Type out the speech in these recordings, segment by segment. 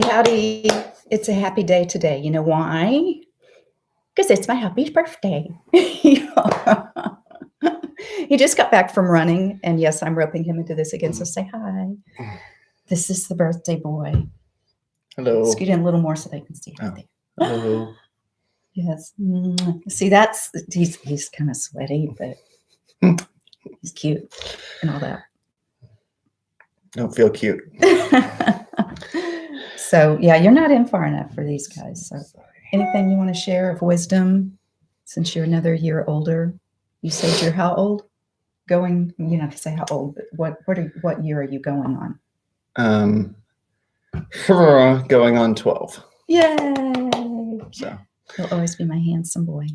Howdy. It's a happy day today. You know why? Because it's my hubby's birthday. He just got back from running, and yes, I'm roping him into this again, so say hi. This is the birthday boy. Hello. Scoot in a little more so they can see. Oh. Hello. Yes. See, he's kind of sweaty, but he's cute and all that. Don't feel cute. So, yeah, you're not in far enough for these guys. So anything you want to share of wisdom since you're another year older? You said you're how old? Going, you don't have to say how old, but what year are you going on? Going on 12. Yay! So He'll always be my handsome boy.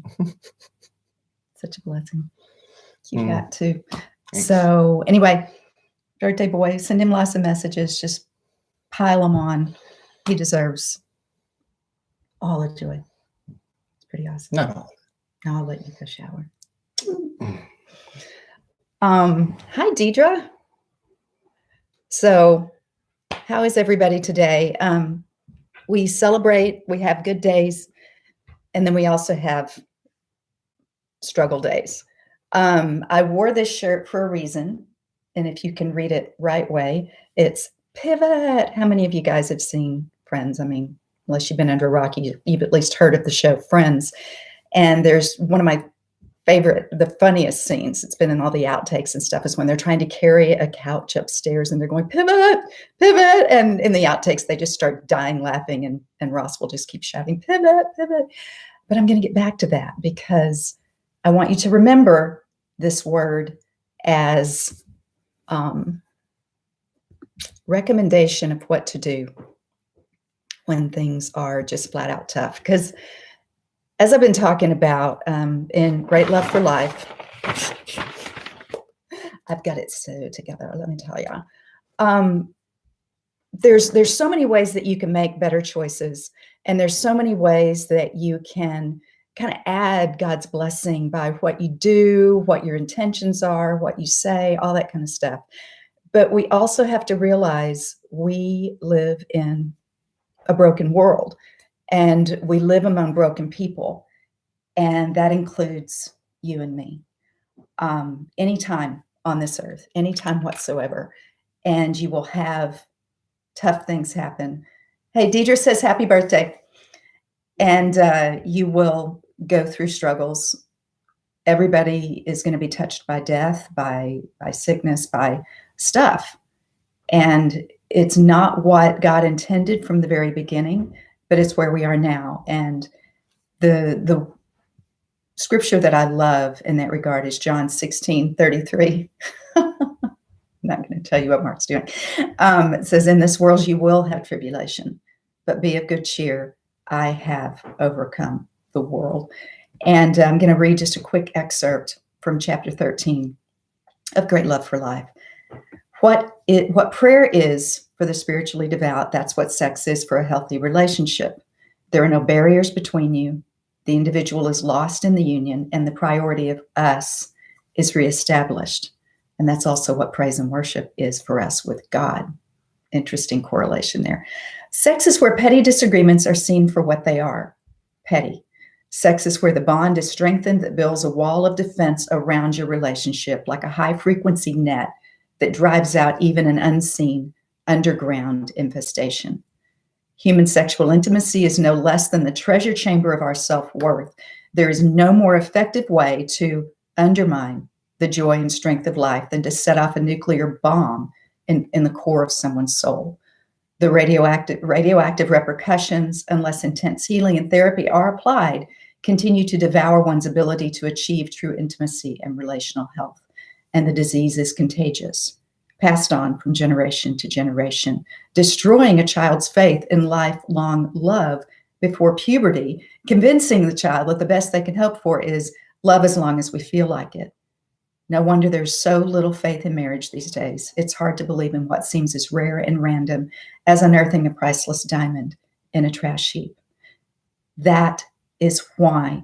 Such a blessing. You got to. Thanks. So anyway, birthday boy, send him lots of messages. Just pile them on. He deserves all the joy. It's pretty awesome. No. I'll let you go shower. Hi, Deidre. So how is everybody today? We celebrate, we have good days, and then we also have struggle days. I wore this shirt for a reason, and if you can read it right way, it's Pivot. How many of you guys have seen Friends? I mean, unless you've been under a rock, you've at least heard of the show Friends. And there's one of my favorite, the funniest scenes, it's been in all the outtakes and stuff, is when they're trying to carry a couch upstairs and they're going, pivot, pivot. And in the outtakes, they just start dying laughing, and Ross will just keep shouting, pivot, pivot. But I'm going to get back to that because I want you to remember this word as recommendation of what to do when things are just flat out tough. Because as I've been talking about in Great Love for Life, I've got it sewed together, let me tell you. There's so many ways that you can make better choices, and there's so many ways that you can kind of add God's blessing by what you do, what your intentions are, what you say, all that kind of stuff. But we also have to realize we live in a broken world, and we live among broken people, and that includes you and me. Anytime on this earth, anytime whatsoever, and you will have tough things happen. Hey, Deidre says happy birthday. And you will go through struggles. Everybody is going to be touched by death, by sickness, by stuff. And it's not what God intended from the very beginning, but it's where we are now. And the scripture that I love in that regard is John 16:33. I'm not going to tell you what Mark's doing. It says, in this world you will have tribulation, but be of good cheer. I have overcome the world. And I'm going to read just a quick excerpt from chapter 13 of Great Love for Life. What prayer is for the spiritually devout, that's what sex is for a healthy relationship. There are no barriers between you. The individual is lost in the union, and the priority of us is reestablished. And that's also what praise and worship is for us with God. Interesting correlation there. Sex is where petty disagreements are seen for what they are, petty. Sex is where the bond is strengthened that builds a wall of defense around your relationship, like a high-frequency net that drives out even an unseen underground infestation. Human sexual intimacy is no less than the treasure chamber of our self-worth. There is no more effective way to undermine the joy and strength of life than to set off a nuclear bomb in the core of someone's soul. The radioactive repercussions, unless intense healing and therapy are applied, continue to devour one's ability to achieve true intimacy and relational health. And the disease is contagious, passed on from generation to generation, destroying a child's faith in lifelong love before puberty, convincing the child that the best they can hope for is love as long as we feel like it. No wonder there's so little faith in marriage these days. It's hard to believe in what seems as rare and random as unearthing a priceless diamond in a trash heap. That is why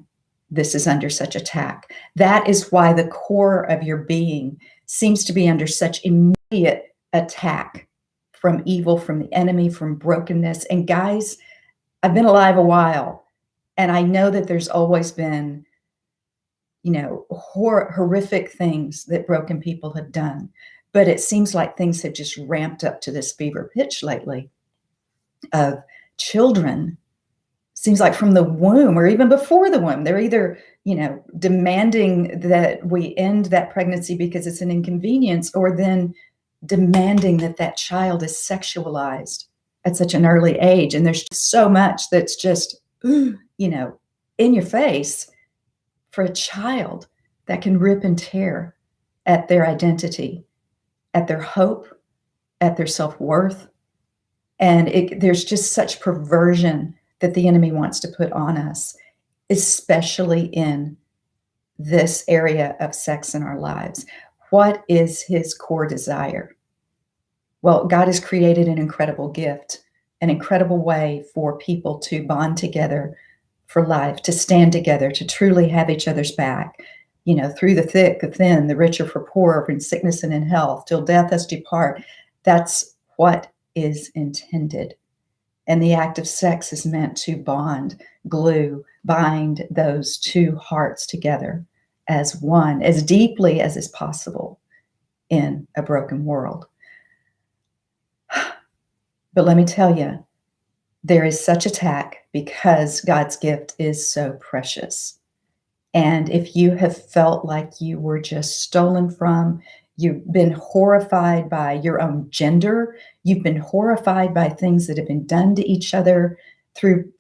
this is under such attack. That is why the core of your being seems to be under such immediate attack from evil, from the enemy, from brokenness. And guys, I've been alive a while, and I know that there's always been, horrific things that broken people have done. But it seems like things have just ramped up to this fever pitch lately of children. Seems like from the womb or even before the womb, they're either, demanding that we end that pregnancy because it's an inconvenience, or then demanding that that child is sexualized at such an early age. And there's just so much that's just, in your face for a child that can rip and tear at their identity, at their hope, at their self-worth. And there's just such perversion that the enemy wants to put on us, especially in this area of sex in our lives. What is his core desire? Well, God has created an incredible gift, an incredible way for people to bond together for life, to stand together, to truly have each other's back, through the thick, the thin, the rich or for poor, in sickness and in health, till death us do part. That's what is intended. And the act of sex is meant to bond, glue, bind those two hearts together as one, as deeply as is possible in a broken world. But let me tell you, there is such attack because God's gift is so precious. And if you have felt like you were just stolen from, you've been horrified by your own gender, you've been horrified by things that have been done to each other through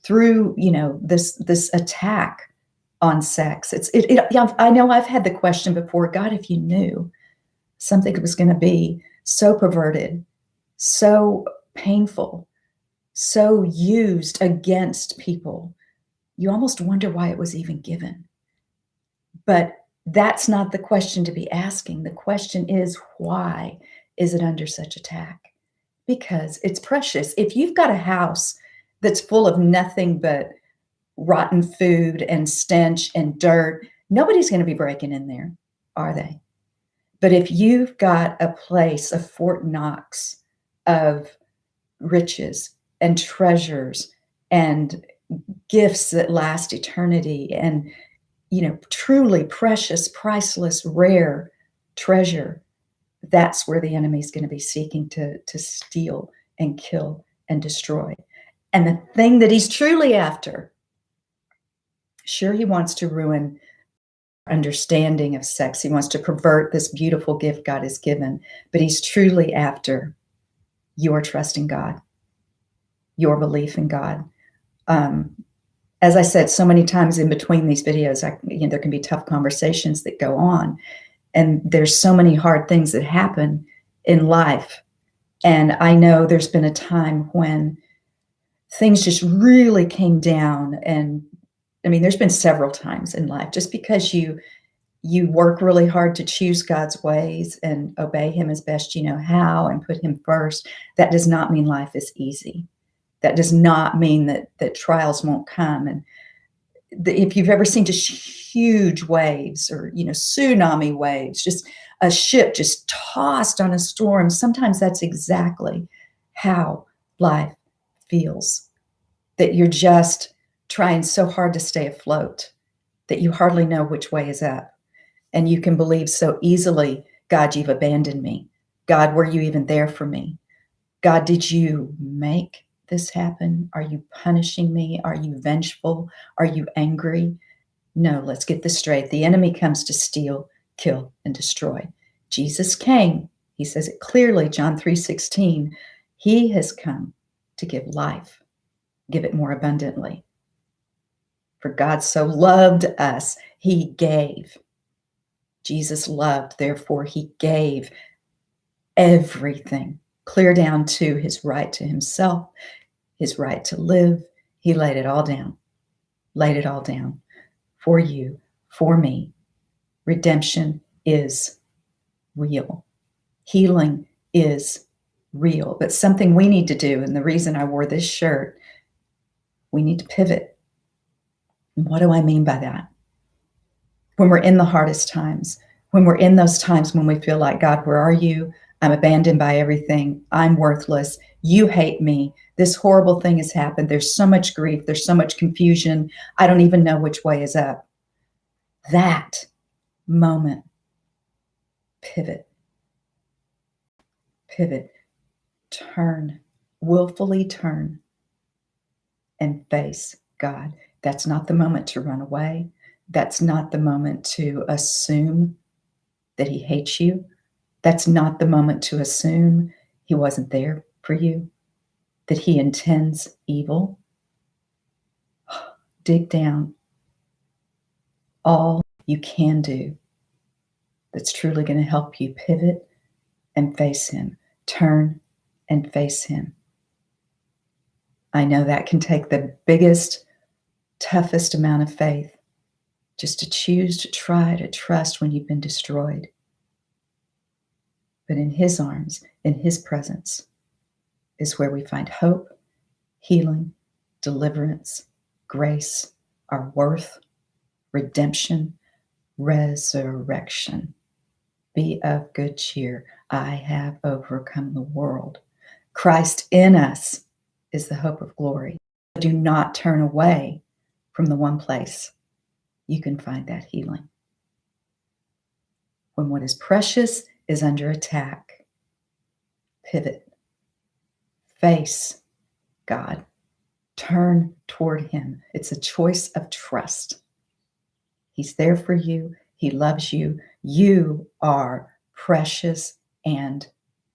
this attack on sex. I know I've had the question before, God, if you knew something was going to be so perverted, so painful, so used against people, you almost wonder why it was even given. But that's not the question to be asking. The question is, why is it under such attack? Because it's precious. If you've got a house that's full of nothing but rotten food and stench and dirt, nobody's going to be breaking in there, are they? But if you've got a place, a Fort Knox of riches and treasures and gifts that last eternity and truly precious, priceless, rare treasure, that's where the enemy's going to be seeking to steal and kill and destroy. And the thing that he's truly after, sure, he wants to ruin our understanding of sex. He wants to pervert this beautiful gift God has given, but he's truly after your trust in God, your belief in God. As I said so many times in between these videos, there can be tough conversations that go on, and there's so many hard things that happen in life. And I know there's been a time when things just really came down. And I mean, there's been several times in life, just because you work really hard to choose God's ways and obey him as best you know how and put him first, that does not mean life is easy. That does not mean that trials won't come. And if you've ever seen just huge waves or, tsunami waves, just a ship just tossed on a storm, sometimes that's exactly how life feels. That you're just trying so hard to stay afloat that you hardly know which way is up. And you can believe so easily, God, you've abandoned me. God, were you even there for me? God, did you make this happen? Are you punishing me? Are you vengeful? Are you angry? No, let's get this straight. The enemy comes to steal, kill, and destroy. Jesus came. He says it clearly, John 3:16. He has come to give life, give it more abundantly. For God so loved us, he gave. Jesus loved, therefore he gave everything, clear down to his right to himself, his right to live. He laid it all down for you, for me. Redemption is real. Healing is real. But something we need to do, and the reason I wore this shirt, we need to pivot. And what do I mean by that? When we're in the hardest times, when we're in those times when we feel like, God, where are you? I'm abandoned by everything. I'm worthless. You hate me. This horrible thing has happened. There's so much grief. There's so much confusion. I don't even know which way is up. That moment, pivot, turn, willfully turn and face God. That's not the moment to run away. That's not the moment to assume that he hates you. That's not the moment to assume he wasn't there for you, that he intends evil. Dig down. All you can do that's truly going to help you pivot and face him, turn and face him. I know that can take the biggest, toughest amount of faith, just to choose to try to trust when you've been destroyed. But in his arms, in his presence, is where we find hope, healing, deliverance, grace, our worth, redemption, resurrection. Be of good cheer. I have overcome the world. Christ in us is the hope of glory. Do not turn away from the one place you can find that healing. When what is precious is under attack, pivot, face God, turn toward him. It's a choice of trust. He's there for you. He loves you. You are precious and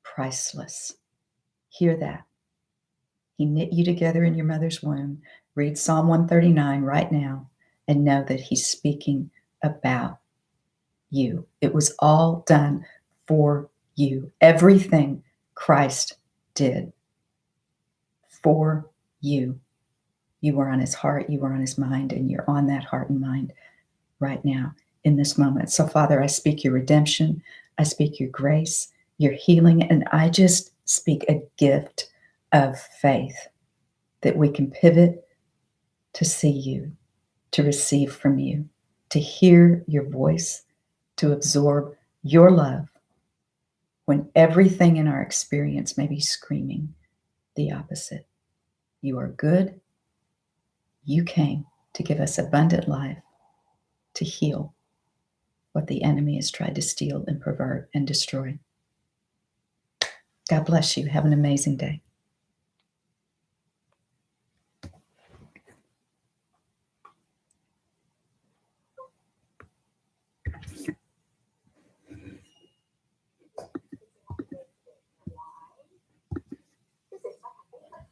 priceless. Hear that. He knit you together in your mother's womb. Read Psalm 139 right now and know that he's speaking about you. It was all done for you. Everything Christ did for you. You were on his heart, you were on his mind, and you're on that heart and mind right now in this moment. So, Father, I speak your redemption. I speak your grace, your healing, and I just speak a gift of faith that we can pivot to see you, to receive from you, to hear your voice, to absorb your love when everything in our experience may be screaming the opposite. You are good. You came to give us abundant life, to heal what the enemy has tried to steal and pervert and destroy. God bless you. Have an amazing day.